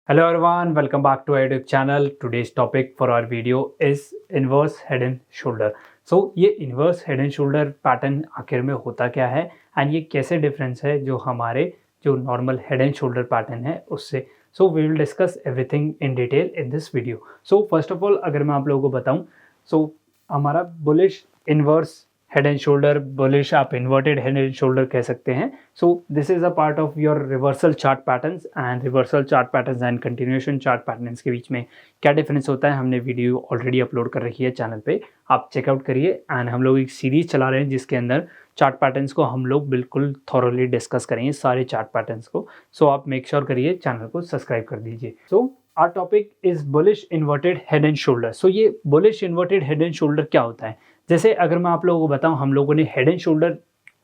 Hello everyone, welcome back to our YouTube channel. Today's topic for our video is inverse head and shoulder. So ये inverse head and shoulder pattern आखिर में होता क्या है and ये कैसे difference है जो हमारे जो normal head and shoulder pattern है उससे. So we will discuss everything in detail in this video. So first of all अगर मैं आप लोगों को बताऊं, सो हमारा bullish inverse head and shoulder, bullish आप इन्वर्टेड हेड एंड शोल्डर कह सकते हैं. So this is a part of your reversal chart patterns and reversal chart patterns and continuation chart patterns के बीच में क्या डिफरेंस होता है हमने वीडियो ऑलरेडी अपलोड कर रखी है चैनल पे, आप चेकआउट करिए. एंड हम लोग एक सीरीज चला रहे हैं जिसके अंदर चार्ट पैटर्न्स को हम लोग बिल्कुल थॉरोली डिस्कस करेंगे, सारे चार्ट पैटर्न्स को. सो आप मेक श्योर करिए चैनल को सब्सक्राइब कर दीजिए. So our topic is bullish inverted head and shoulder. So ये bullish inverted head and shoulder क्या होता है? जैसे अगर मैं आप लोगों को बताऊं, हम लोगों ने हेड एंड शोल्डर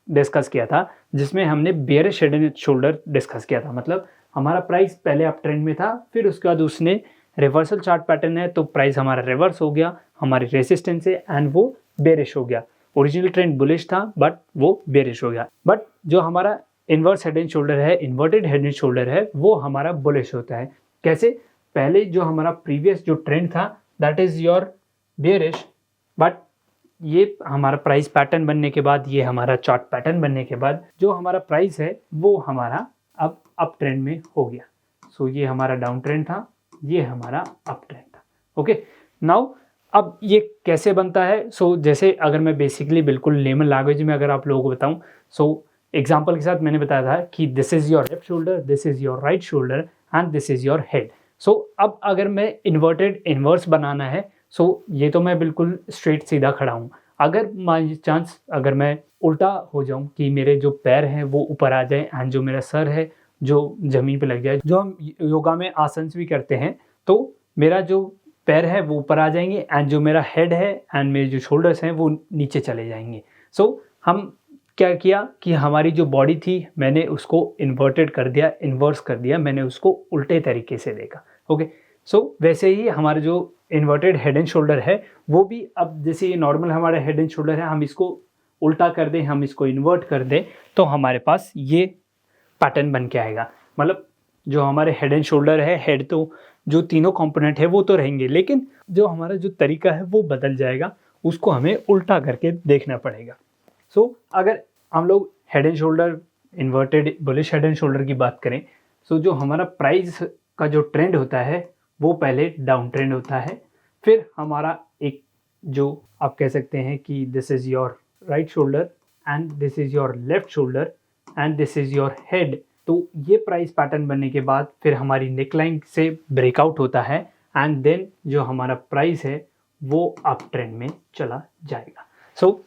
डिस्कस किया था जिसमें हमने bearish head and shoulder discuss किया था. मतलब हमारा प्राइस पहले अप ट्रेंड में था, फिर उसके बाद उसने रिवर्सल चार्ट पैटर्न है तो प्राइस हमारा रिवर्स हो गया, हमारी रेसिस्टेंस है एंड वो बेयरिश हो गया. ओरिजिनल ट्रेंड बुलिश था बट वो बेयरिश हो गया. बट जो हमारा इन्वर्स हेड एंड शोल्डर है, इन्वर्टेड हेड एंड शोल्डर है, वो हमारा बुलिश होता है. कैसे? पहले जो हमारा प्रीवियस जो ट्रेंड था that is your bearish, but ये हमारा प्राइस पैटर्न बनने के बाद, ये हमारा चार्ट पैटर्न बनने के बाद जो हमारा प्राइस है वो हमारा अब अप ट्रेंड में हो गया. सो ये हमारा डाउन ट्रेंड था, ये हमारा अप ट्रेंड था. ओके, नाउ अब ये कैसे बनता है? सो जैसे अगर मैं बेसिकली बिल्कुल लेमन लैंग्वेज में अगर आप लोगों को बताऊं, सो एग्जाम्पल के साथ मैंने बताया था कि this is your left shoulder, this is your right shoulder and this is your head. So अब अगर मैं इन्वर्टेड इन्वर्स बनाना है, सो ये तो मैं बिल्कुल स्ट्रेट सीधा खड़ा हूँ. अगर बाई चांस अगर मैं उल्टा हो जाऊँ कि मेरे जो पैर हैं वो ऊपर आ जाए एंड जो मेरा सर है जो ज़मीन पे लग जाए, जो हम योगा में आसन्स भी करते हैं, तो मेरा जो पैर है वो ऊपर आ जाएंगे एंड जो मेरा हेड है एंड मेरे जो शोल्डर्स हैं वो नीचे चले जाएंगे. सो हम क्या किया कि हमारी जो बॉडी थी मैंने उसको इन्वर्टेड कर दिया, इन्वर्स कर दिया, मैंने उसको उल्टे तरीके से देखा. ओके, सो वैसे ही हमारा जो इन्वर्टेड हेड एंड शोल्डर है वो भी, अब जैसे ये नॉर्मल हमारा हेड एंड शोल्डर है, हम इसको उल्टा कर दें, हम इसको इन्वर्ट कर दें तो हमारे पास ये पैटर्न बन के आएगा. मतलब जो हमारे हेड एंड शोल्डर है, हेड तो जो तीनों कंपोनेंट है वो तो रहेंगे, लेकिन जो हमारा जो तरीका है वो बदल जाएगा, उसको हमें उल्टा करके देखना पड़ेगा. सो अगर हम लोग head and shoulder, inverted bullish head and shoulder की बात करें, सो जो हमारा प्राइस का जो ट्रेंड होता है वो पहले डाउन ट्रेंड होता है, फिर हमारा एक जो आप कह सकते हैं कि this is your right shoulder and this is your left shoulder and this is your head. तो ये प्राइस पैटर्न बनने के बाद फिर हमारी नेकलाइन से ब्रेकआउट होता है एंड देन जो हमारा प्राइस है वो अप ट्रेंड में चला जाएगा. सो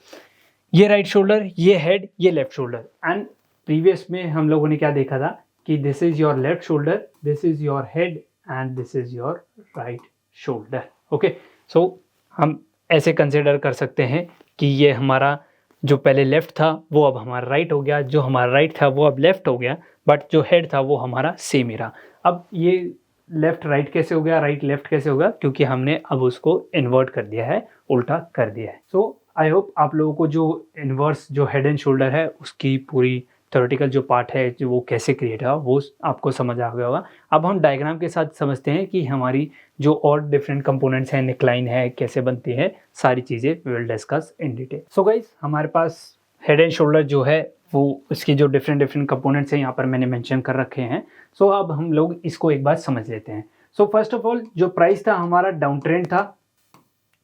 ये राइट शोल्डर, ये हेड, ये लेफ्ट शोल्डर. एंड प्रीवियस में हम लोगों ने क्या देखा था कि this is your left shoulder, this is your head and this is your right shoulder. Okay, so हम ऐसे कंसिडर कर सकते हैं कि ये हमारा जो पहले लेफ्ट था वो अब हमारा राइट हो गया, जो हमारा राइट था वो अब लेफ्ट हो गया, बट जो हेड था वो हमारा सेम ही रहा. अब ये लेफ्ट राइट कैसे हो गया, राइट लेफ्ट कैसे होगा? क्योंकि हमने अब उसको इन्वर्ट कर दिया है, उल्टा कर दिया है. सो आई होप आप लोगों को जो इन्वर्स जो हेड एंड शोल्डर है उसकी पूरी थ्योरेटिकल जो पार्ट है जो वो कैसे क्रिएट हुआ वो आपको समझ आ गया होगा. अब हम डायग्राम के साथ समझते हैं कि हमारी जो और डिफरेंट कंपोनेंट्स हैं, नेकलाइन है कैसे बनती है, सारी चीज़ें we will discuss in detail. So guys, हमारे पास हेड एंड शोल्डर जो है वो उसकी जो डिफरेंट कंपोनेंट्स हैं यहाँ पर मैंने मेंशन कर रखे हैं. सो अब हम लोग इसको एक बार समझ लेते हैं. सो फर्स्ट ऑफ ऑल जो प्राइस था हमारा डाउन ट्रेंड था,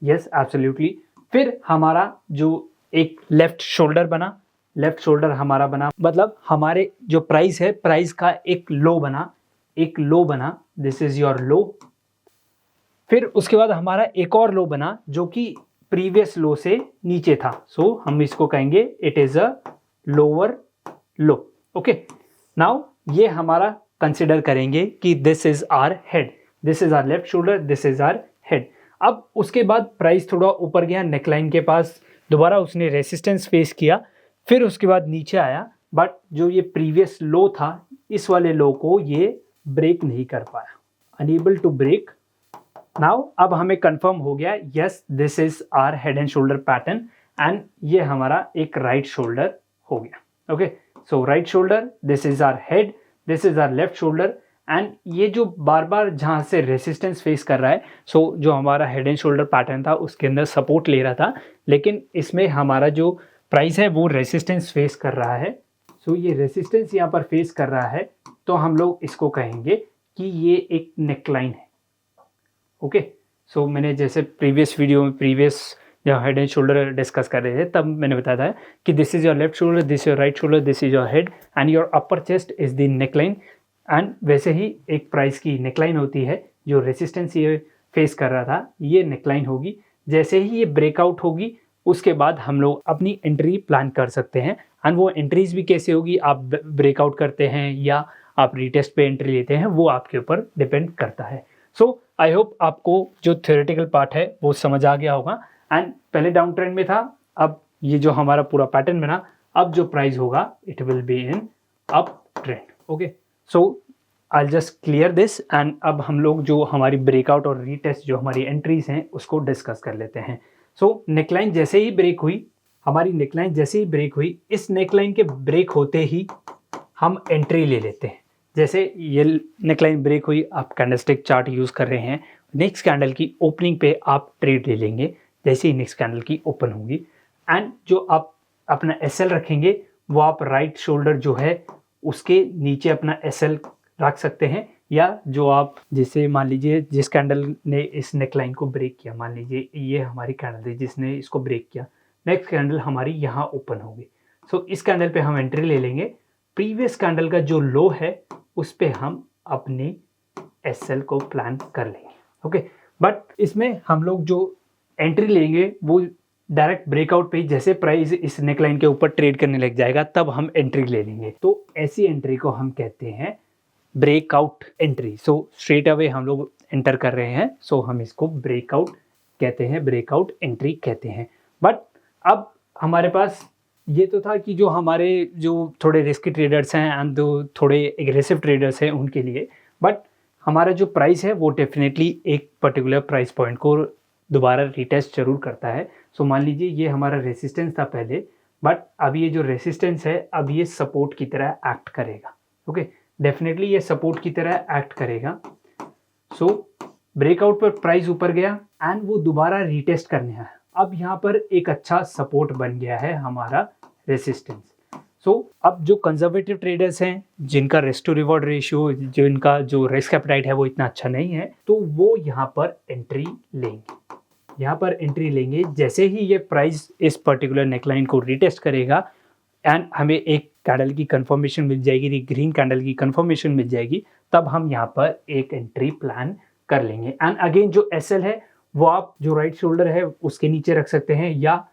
यस एब्सोल्युटली. फिर हमारा जो एक लेफ्ट शोल्डर बना, लेफ्ट शोल्डर हमारा बना, मतलब हमारे जो प्राइस है, प्राइस का एक लो बना, एक लो बना, दिस इज योर लो. फिर उसके बाद हमारा एक और लो बना जो कि प्रीवियस लो से नीचे था. सो हम इसको कहेंगे it is a lower low. Okay, now ये हमारा कंसिडर करेंगे कि this is our head, this is our left shoulder, this is our head. अब उसके बाद प्राइस थोड़ा ऊपर गया नेकलाइन के पास, दोबारा उसने रेसिस्टेंस फेस किया, फिर उसके बाद नीचे आया, बट जो ये प्रीवियस लो था इस वाले लो को ये ब्रेक नहीं कर पाया, अनएबल टू ब्रेक. नाउ अब हमें कंफर्म हो गया, yes this is our head and shoulder pattern and ये हमारा एक राइट शोल्डर हो गया. Okay, so right shoulder, this is our head, this is our left shoulder and ये जो बार बार जहाँ से रेसिस्टेंस फेस कर रहा है, सो जो हमारा हेड एंड शोल्डर पैटर्न था उसके अंदर सपोर्ट ले रहा था, लेकिन इसमें हमारा जो प्राइस है वो रेसिस्टेंस फेस कर रहा है। सो ये रेसिस्टेंस यहाँ पर फेस कर रहा है, तो हम लोग इसको कहेंगे कि ये एक नेकलाइन है। ओके, सो मैंने जैसे प्रीवियस वीडियो में जब हेड एंड शोल्डर डिस्कस कर रहे थे तब मैंने बताया था कि this is your left shoulder, this your right shoulder, this is your head and your upper chest is the neckline. And वैसे ही एक प्राइस की नेकलाइन होती है, जो रेसिस्टेंस ये फेस कर रहा था ये नेकलाइन होगी। जैसे ही ये ब्रेकआउट होगी उसके बाद हम लोग अपनी एंट्री प्लान कर सकते हैं। एंड वो एंट्रीज भी कैसे होगी, आप ब्रेकआउट करते हैं या आप रीटेस्ट पे एंट्री लेते हैं, वो आपके ऊपर डिपेंड करता है। सो आई होप आपको जो थ्योरेटिकल पार्ट है वो समझ आ गया होगा। एंड पहले डाउन ट्रेंड में था, अब ये जो हमारा पूरा पैटर्न बना, अब जो प्राइस होगा it will be in up trend. Okay, so I just clear this and अब हम लोग जो हमारी ब्रेकआउट और रीटेस्ट जो हमारी एंट्रीज हैं उसको डिस्कस कर लेते हैं। सो नेकलाइन जैसे ही ब्रेक हुई, हमारी नेकलाइन जैसे ही ब्रेक हुई, इस नेकलाइन के ब्रेक होते ही हम एंट्री ले लेते हैं। जैसे ये नेकलाइन ब्रेक हुई, आप कैंडलस्टिक चार्ट यूज़ कर रहे हैं, नेक्स्ट कैंडल की ओपनिंग पे आप ट्रेड ले लेंगे जैसे ही नेक्स्ट कैंडल की ओपन होगी। एंड जो आप अपना एसएल रखेंगे वो आप राइट शोल्डर जो है उसके नीचे अपना एसएल रख सकते हैं, या जो आप जैसे मान लीजिए जिस कैंडल ने इस नेकलाइन को ब्रेक किया, मान लीजिए ये हमारी कैंडल थी जिसने इसको ब्रेक किया, नेक्स्ट कैंडल हमारी यहाँ ओपन होगी। सो इस कैंडल पे हम एंट्री ले लेंगे, प्रीवियस कैंडल का जो लो है उस पे हम अपने एसएल को प्लान कर लेंगे। ओके, बट इसमें हम लोग जो एंट्री लेंगे वो डायरेक्ट ब्रेकआउट पे, जैसे प्राइस इस नेकलाइन के ऊपर ट्रेड करने लग जाएगा तब हम एंट्री ले लेंगे। तो ऐसी एंट्री को हम कहते हैं breakout entry. So straight away हम लोग एंटर कर रहे हैं, सो हम इसको ब्रेकआउट कहते हैं, ब्रेकआउट एंट्री कहते हैं। बट अब हमारे पास ये तो था कि जो हमारे जो थोड़े रिस्की ट्रेडर्स हैं एंड थोड़े एग्रेसिव ट्रेडर्स हैं उनके लिए, बट हमारा जो प्राइस है वो डेफिनेटली एक पर्टिकुलर प्राइस पॉइंट को दोबारा रिटेस्ट जरूर करता है। सो मान लीजिए ये हमारा रेसिस्टेंस था पहले, बट अब ये जो रेसिस्टेंस है अब ये सपोर्ट की तरह एक्ट करेगा। ओके, डेफिनेटली ये सपोर्ट की तरह एक्ट करेगा। सो ब्रेकआउट पर प्राइस ऊपर गया एंड वो दोबारा रिटेस्ट करने आया, अब यहाँ पर एक अच्छा सपोर्ट बन गया है हमारा रेसिस्टेंस। सो अब जो कंजर्वेटिव ट्रेडर्स हैं जिनका रिस्क टू रिवॉर्ड रेशियो, जिनका जो रिस्क एपेटाइट है वो इतना अच्छा नहीं है, तो वो यहाँ पर एंट्री लेंगे। यहाँ पर एंट्री लेंगे जैसे ही ये प्राइस इस पर्टिकुलर नेकलाइन को रिटेस्ट करेगा एंड हमें एक कैंडल की कंफर्मेशन मिल जाएगी, ग्रीन कैंडल की कंफर्मेशन मिल जाएगी, तब हम यहाँ पर एक एंट्री प्लान कर लेंगे। एंड अगेन जो एसएल है वो आप जो राइट शोल्डर है उसके नीचे रख सकते हैं, या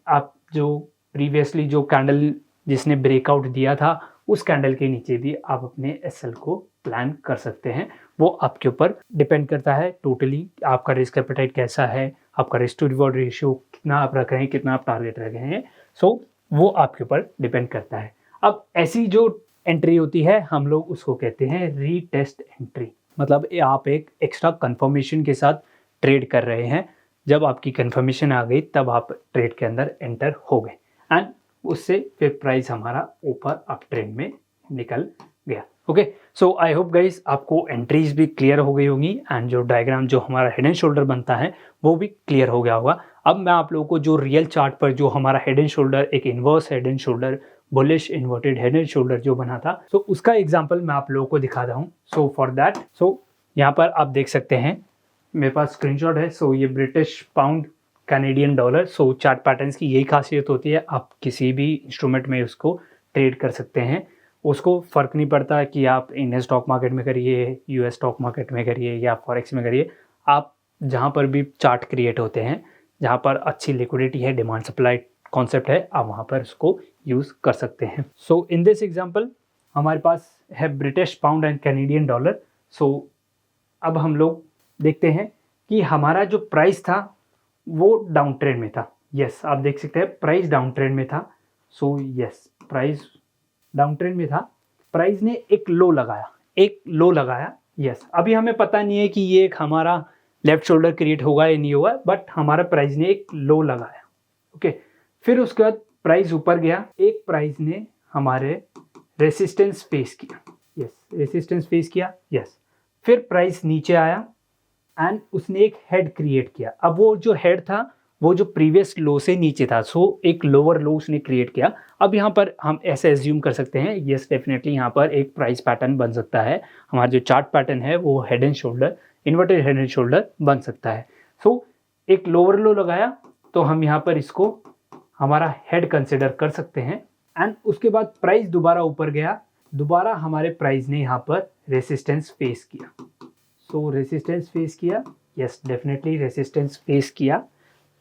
आप जो प्रीवियसली जो कैंडल जिसने ब्रेकआउट दिया था उस कैंडल के नीचे भी आप अपने एसएल को प्लान कर सकते हैं। वो आपके ऊपर डिपेंड करता है टोटली, आपका रिस्क एपेटाइट कैसा है, आपका रिस्क टू रिवॉर्ड रेशियो कितना आप रख रहे हैं, कितना आप टारगेट रख रहे हैं। सो वो आपके ऊपर डिपेंड करता है। अब ऐसी जो एंट्री होती है हम लोग उसको कहते हैं रीटेस्ट एंट्री। मतलब आप एक एक्स्ट्रा कंफर्मेशन के साथ ट्रेड कर रहे हैं, जब आपकी कंफर्मेशन आ गई तब आप ट्रेड के अंदर एंटर हो गए एंड उससे फिर प्राइस हमारा ऊपर अप ट्रेंड में निकल गया। Okay, so I hope guys आपको एंट्रीज भी क्लियर हो गई होंगी एंड जो डायग्राम जो हमारा हेड एंड शोल्डर बनता है वो भी क्लियर हो गया होगा। अब मैं आप लोगों को जो रियल चार्ट पर जो हमारा हेड एंड शोल्डर, एक inverse head and shoulder, bullish inverted head and shoulder जो बना था, सो उसका एग्जांपल मैं आप लोगों को दिखाता हूँ। सो फॉर दैट, सो यहाँ पर आप देख सकते हैं मेरे पास स्क्रीनशॉट है। सो ये ब्रिटिश पाउंड, कैनेडियन डॉलर। सो चार्ट पैटर्न्स की यही खासियत होती है, आप किसी भी इंस्ट्रूमेंट में उसको ट्रेड कर सकते हैं, उसको फ़र्क नहीं पड़ता कि आप इंडियन स्टॉक मार्केट में करिए, यूएस स्टॉक मार्केट में करिए या फॉरेक्स में करिए। आप जहाँ पर भी चार्ट क्रिएट होते हैं, जहाँ पर अच्छी लिक्विडिटी है, डिमांड सप्लाई कॉन्सेप्ट है, आप वहाँ पर उसको यूज़ कर सकते हैं। सो इन दिस एग्जाम्पल हमारे पास है British pound and Canadian dollar. So अब हम लोग देखते हैं कि हमारा जो प्राइस था वो डाउन ट्रेंड में था। यस, आप देख सकते हैं प्राइस डाउन ट्रेंड में था। So yes, price down trend में था, प्राइस ने एक लो लगाया, यस। अभी हमें पता नहीं है कि ये एक हमारा लेफ्ट शोल्डर क्रिएट होगा या नहीं होगा, बट हमारा प्राइस ने एक लो लगाया। ओके, फिर उसके बाद प्राइस ऊपर गया, एक प्राइस ने हमारे रेसिस्टेंस फेस किया। यस, रेसिस्टेंस फेस किया, यस, फिर प्राइस नीचे आया एंड उसने एक हेड क्रिएट किया। अब वो जो हेड था वो जो प्रीवियस लो से नीचे था, सो एक लोअर लो उसने क्रिएट किया। अब यहाँ पर हम ऐसे एज्यूम कर सकते हैं, यस डेफिनेटली यहाँ पर एक प्राइस पैटर्न बन सकता है। हमारा जो चार्ट पैटर्न है वो head and shoulder, inverted head and shoulder बन सकता है। सो एक लोअर लो लगाया तो हम यहाँ पर इसको हमारा हेड कंसिडर कर सकते हैं एंड उसके बाद प्राइस दोबारा ऊपर गया, दोबारा हमारे प्राइस ने यहाँ पर रेसिस्टेंस फेस किया। सो रेसिस्टेंस फेस किया, यस डेफिनेटली रेसिस्टेंस फेस किया।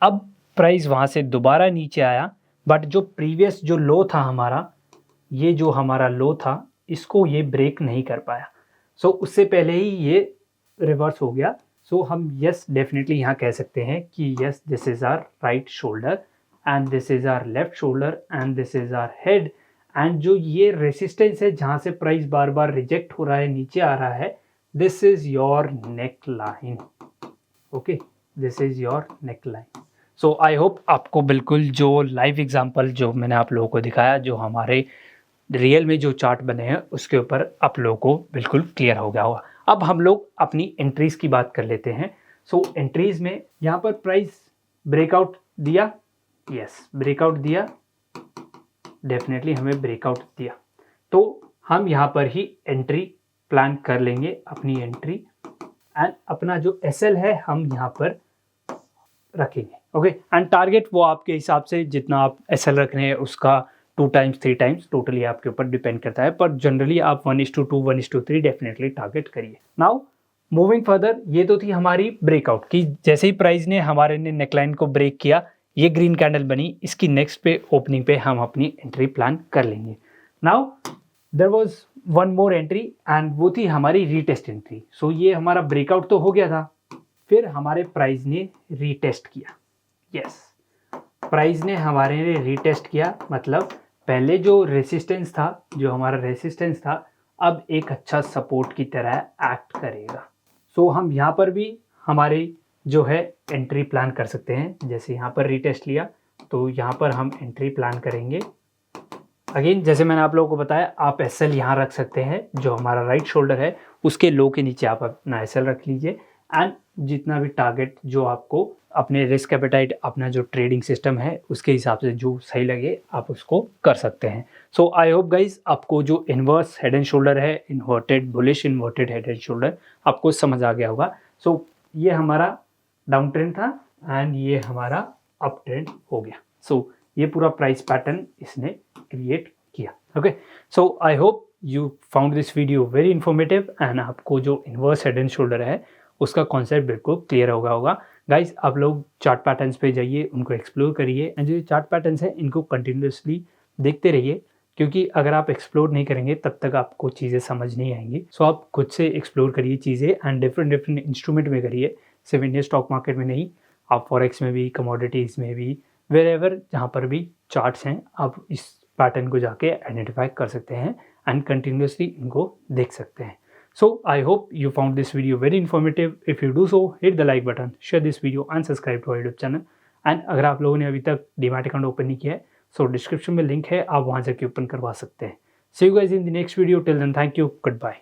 अब प्राइस वहाँ से दोबारा नीचे आया, बट जो प्रीवियस जो लो था हमारा, ये जो हमारा लो था इसको ये ब्रेक नहीं कर पाया। सो उससे पहले ही ये रिवर्स हो गया। सो हम यस डेफिनेटली यहाँ कह सकते हैं कि yes this is our right shoulder and this is our left shoulder and this is our head. And जो ये रेसिस्टेंस है जहाँ से प्राइस बार बार रिजेक्ट हो रहा है, नीचे आ रहा है, this is your neck line. Okay, this is your neck line. So I hope आपको बिल्कुल जो लाइव एग्जांपल जो मैंने आप लोगों को दिखाया, जो हमारे रियल में जो चार्ट बने हैं उसके ऊपर आप लोगों को बिल्कुल क्लियर हो गया होगा। अब हम लोग अपनी एंट्रीज़ की बात कर लेते हैं। सो एंट्रीज़ में यहाँ पर प्राइस ब्रेकआउट दिया, यस ब्रेकआउट दिया, डेफिनेटली हमें ब्रेकआउट दिया, तो हम यहाँ पर ही एंट्री प्लान कर लेंगे, अपनी एंट्री एंड अपना जो एसएल है हम यहाँ पर रखेंगे। ओके, एंड टारगेट वो आपके हिसाब से जितना आप एसएल रख रहे हैं उसका 2 टाइम्स 3 टाइम्स टोटली आपके ऊपर डिपेंड करता है, पर जनरली आप 1:2 1:3 डेफिनेटली टारगेट करिए। नाउ मूविंग फर्दर, ये तो थी हमारी ब्रेकआउट की, जैसे ही प्राइस ने हमारे ने नेकलाइन को ब्रेक किया, ये ग्रीन कैंडल बनी, इसकी नेक्स्ट पे ओपनिंग पे हम अपनी एंट्री प्लान कर लेंगे। Now there was one more entry and वो थी हमारी रीटेस्ट एंट्री। सो ये हमारा ब्रेकआउट तो हो गया था, फिर हमारे प्राइस ने रीटेस्ट किया, यस प्राइस ने हमारे ने रीटेस्ट किया, मतलब पहले जो रेसिस्टेंस था, जो हमारा रेसिस्टेंस था, अब एक अच्छा सपोर्ट की तरह एक्ट करेगा। सो हम यहाँ पर भी हमारी जो है एंट्री प्लान कर सकते हैं। जैसे यहाँ पर रीटेस्ट लिया तो यहाँ पर हम एंट्री प्लान करेंगे। अगेन जैसे मैंने आप लोगों को बताया, आप एसएल यहाँ रख सकते हैं, जो हमारा राइट शोल्डर है उसके लो के नीचे आप अपना एसएल रख लीजिए एंड जितना भी टारगेट जो आपको अपने रिस्क एपेटाइट, अपना जो ट्रेडिंग सिस्टम है उसके हिसाब से जो सही लगे आप उसको कर सकते हैं। सो आई होप गाइज आपको जो इन्वर्स हेड एंड शोल्डर है, inverted bullish inverted head and shoulder, आपको समझ आ गया होगा। सो ये हमारा डाउन ट्रेंड था एंड ये हमारा अप ट्रेंड हो गया। सो ये पूरा प्राइस पैटर्न इसने क्रिएट किया। Okay, so I hope you found this video very informative and आपको जो इन्वर्स हेड एंड शोल्डर है उसका कॉन्सेप्ट बिल्कुल क्लियर होगा गाइज। आप लोग चार्ट पैटर्न्स पे जाइए, उनको एक्सप्लोर करिए एंड जो चार्ट पैटर्न्स हैं इनको कंटिन्यूसली देखते रहिए, क्योंकि अगर आप एक्सप्लोर नहीं करेंगे तब तक आपको चीज़ें समझ नहीं आएंगी। सो आप खुद से एक्सप्लोर करिए चीज़ें एंड डिफरेंट इंस्ट्रूमेंट में करिए, सिर्फ इंडियन स्टॉक मार्केट में नहीं, आप फॉरेक्स में भी, कमोडिटीज़ में भी, वेरेवर जहाँ पर भी चार्ट्स हैं आप इस पैटर्न को जाके आइडेंटिफाई कर सकते हैं एंड कंटिन्यूसली इनको देख सकते हैं। So I hope you found this video very informative. If you do so, hit the like button, share this video and subscribe to our YouTube channel. And अगर आप लोगों ने अभी तक डीमैट अकाउंट ओपन नहीं किया है, so डिस्क्रिप्शन में लिंक है, आप वहाँ जाके ओपन करवा सकते हैं। See you guys in the next video. Till then, thank you. Goodbye.